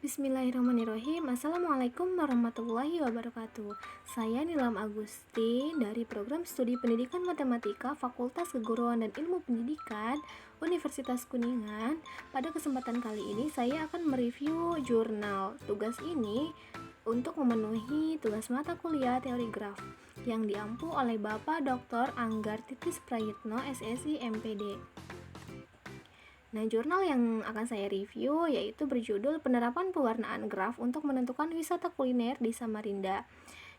Bismillahirrahmanirrahim. Assalamualaikum warahmatullahi wabarakatuh. Saya Nilam Agusti dari Program Studi Pendidikan Matematika Fakultas Keguruan dan Ilmu Pendidikan Universitas Kuningan. Pada kesempatan kali ini saya akan mereview jurnal. Tugas ini untuk memenuhi tugas mata kuliah teori graf yang diampu oleh Bapak Dr. Anggar Titis Prayitno, SSI MPD. Nah, jurnal yang akan saya review yaitu berjudul Penerapan Pewarnaan Graf untuk Menentukan Wisata Kuliner di Samarinda.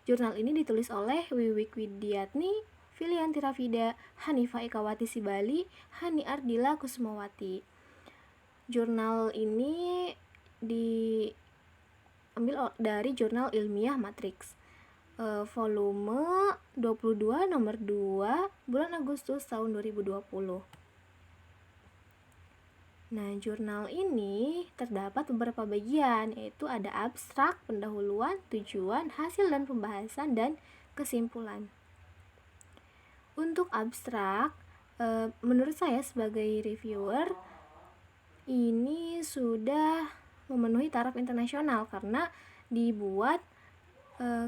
Jurnal ini ditulis oleh Wiwik Widiatni, Filianti Rafida, Hanifah Ekawati Sibali, Hani Ardila Kusumawati. Jurnal ini diambil dari Jurnal Ilmiah Matrix, volume 22 nomor 2 bulan Agustus tahun 2020. Nah, jurnal ini terdapat beberapa bagian, yaitu ada abstrak, pendahuluan, tujuan, hasil dan pembahasan, dan kesimpulan. Untuk abstrak, menurut saya sebagai reviewer, ini sudah memenuhi taraf internasional karena dibuat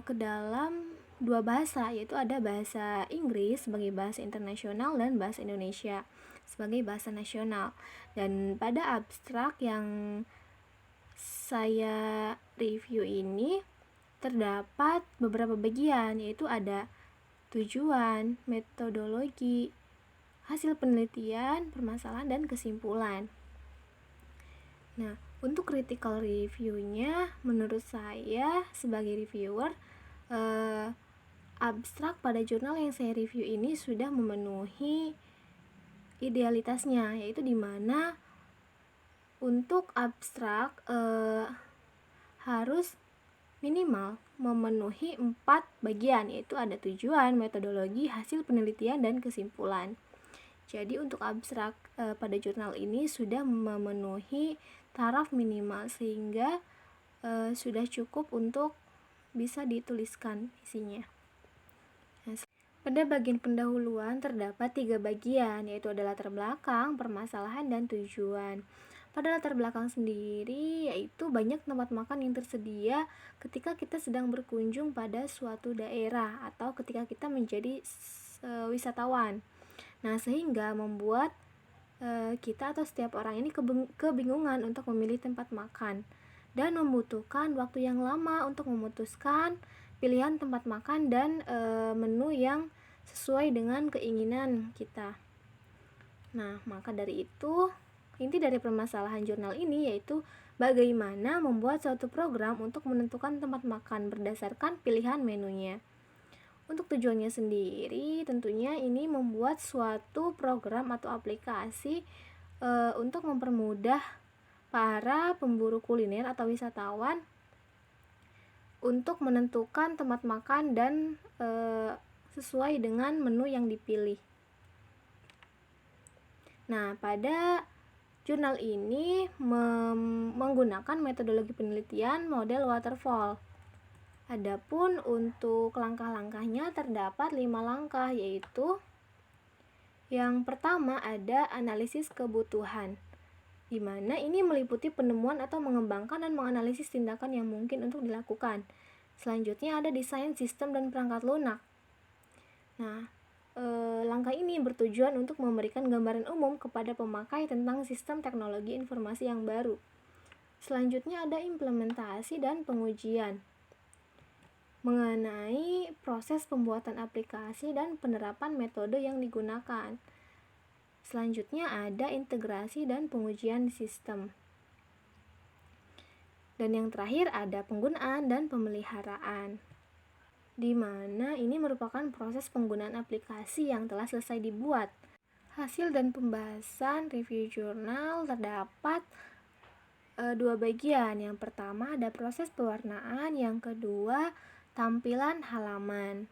ke dalam dua bahasa, yaitu ada bahasa Inggris sebagai bahasa internasional dan bahasa Indonesia sebagai bahasa nasional. Dan pada abstrak yang saya review ini terdapat beberapa bagian, yaitu ada tujuan, metodologi, hasil penelitian, permasalahan, dan kesimpulan. Nah, untuk critical review-nya menurut saya sebagai reviewer, abstrak pada jurnal yang saya review ini sudah memenuhi idealitasnya, yaitu dimana untuk abstrak harus minimal memenuhi 4 bagian, yaitu ada tujuan, metodologi, hasil penelitian, dan kesimpulan. Jadi untuk abstrak pada jurnal ini sudah memenuhi taraf minimal sehingga sudah cukup untuk bisa dituliskan isinya. Pada bagian pendahuluan terdapat 3 bagian, yaitu ada latar belakang, permasalahan, dan tujuan. Pada latar belakang sendiri, yaitu banyak tempat makan yang tersedia ketika kita sedang berkunjung pada suatu daerah atau ketika kita menjadi wisatawan. Nah, sehingga membuat kita atau setiap orang ini kebingungan untuk memilih tempat makan dan membutuhkan waktu yang lama untuk memutuskan pilihan tempat makan dan menu yang sesuai dengan keinginan kita. Nah, maka dari itu, inti dari permasalahan jurnal ini yaitu bagaimana membuat suatu program untuk menentukan tempat makan berdasarkan pilihan menunya. Untuk tujuannya sendiri, tentunya ini membuat suatu program atau aplikasi untuk mempermudah para pemburu kuliner atau wisatawan untuk menentukan tempat makan dan sesuai dengan menu yang dipilih. Nah, pada jurnal ini menggunakan metodologi penelitian model waterfall. Adapun untuk langkah-langkahnya terdapat 5 langkah, yaitu yang pertama ada analisis kebutuhan, di mana ini meliputi penemuan atau mengembangkan dan menganalisis tindakan yang mungkin untuk dilakukan. Selanjutnya ada desain sistem dan perangkat lunak. Nah, langkah ini bertujuan untuk memberikan gambaran umum kepada pemakai tentang sistem teknologi informasi yang baru. Selanjutnya ada implementasi dan pengujian mengenai proses pembuatan aplikasi dan penerapan metode yang digunakan. Selanjutnya ada integrasi dan pengujian sistem. Dan yang terakhir ada penggunaan dan pemeliharaan, di mana ini merupakan proses penggunaan aplikasi yang telah selesai dibuat. Hasil dan pembahasan review jurnal terdapat 2 bagian. Yang pertama ada proses pewarnaan, yang kedua tampilan halaman.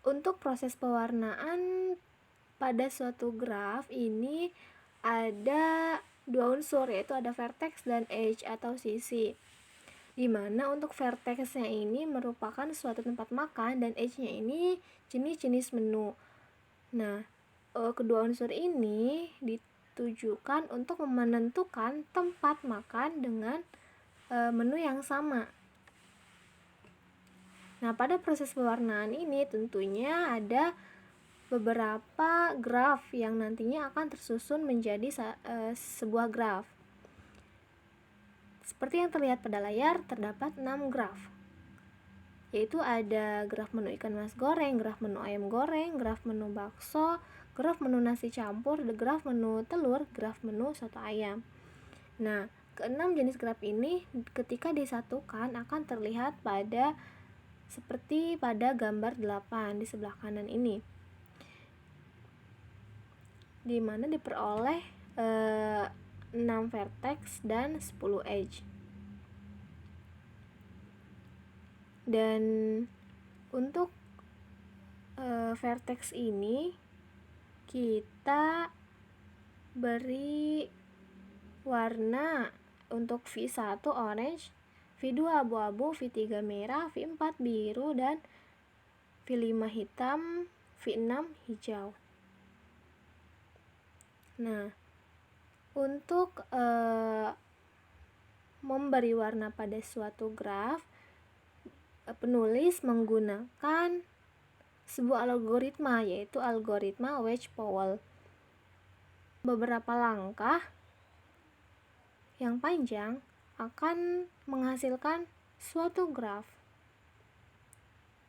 Untuk proses pewarnaan pada suatu graf ini ada 2 unsur, yaitu ada vertex dan edge atau sisi, dimana untuk vertexnya ini merupakan suatu tempat makan dan edge-nya ini jenis-jenis menu. Nah, kedua unsur ini ditujukan untuk menentukan tempat makan dengan menu yang sama. Nah, pada proses pewarnaan ini tentunya ada beberapa graf yang nantinya akan tersusun menjadi sebuah graf. Seperti yang terlihat pada layar, terdapat 6 graf, yaitu ada graf menu ikan mas goreng, graf menu ayam goreng, graf menu bakso, graf menu nasi campur, graf menu telur, graf menu soto ayam. Nah, keenam jenis graf ini ketika disatukan akan terlihat seperti pada gambar 8 di sebelah kanan ini, di mana diperoleh 6 vertex dan 10 edge. Dan untuk vertex ini kita beri warna untuk V1 orange, V2 abu-abu, V3 merah, V4 biru, dan V5 hitam, V6 hijau. Nah, untuk memberi warna pada suatu graf, penulis menggunakan sebuah algoritma, yaitu algoritma Wedge-Powell. Beberapa langkah yang panjang akan menghasilkan suatu graf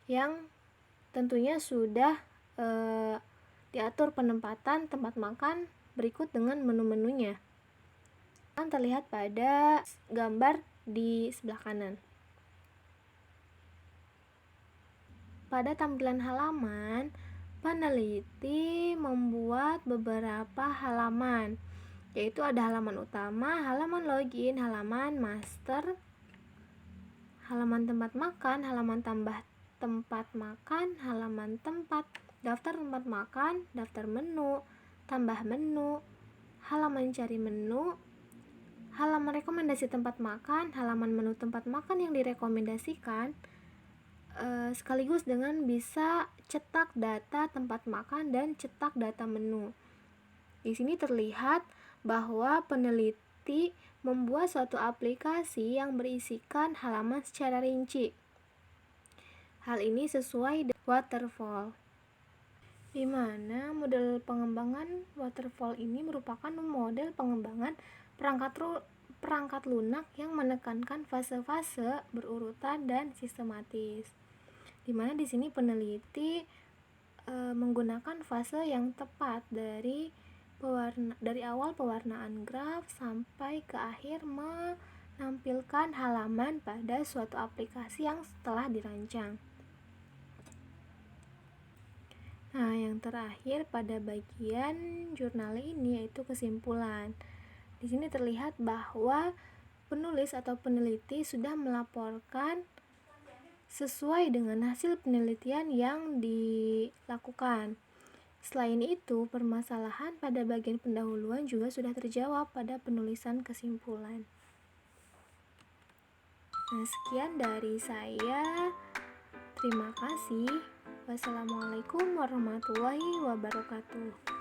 yang tentunya sudah diatur penempatan tempat makan berikut dengan menu-menunya. Akan terlihat pada gambar di sebelah kanan. Pada tampilan halaman, peneliti membuat beberapa halaman, yaitu ada halaman utama, halaman login, halaman master, halaman tempat makan, halaman tambah tempat makan, halaman tempat, daftar tempat makan, daftar menu, tambah menu, halaman cari menu, halaman rekomendasi tempat makan, halaman menu tempat makan yang direkomendasikan, sekaligus dengan bisa cetak data tempat makan dan cetak data menu. Di sini terlihat bahwa peneliti membuat suatu aplikasi yang berisikan halaman secara rinci. Hal ini sesuai dengan waterfall, di mana model pengembangan waterfall ini merupakan model pengembangan perangkat lunak yang menekankan fase-fase berurutan dan sistematis. Di mana di sini peneliti menggunakan fase yang tepat dari awal pewarnaan graf sampai ke akhir menampilkan halaman pada suatu aplikasi yang telah dirancang. Nah, yang terakhir pada bagian jurnal ini yaitu kesimpulan. Di sini terlihat bahwa penulis atau peneliti sudah melaporkan sesuai dengan hasil penelitian yang dilakukan. Selain itu, permasalahan pada bagian pendahuluan juga sudah terjawab pada penulisan kesimpulan. Nah, sekian dari saya. Terima kasih. Wassalamualaikum warahmatullahi wabarakatuh.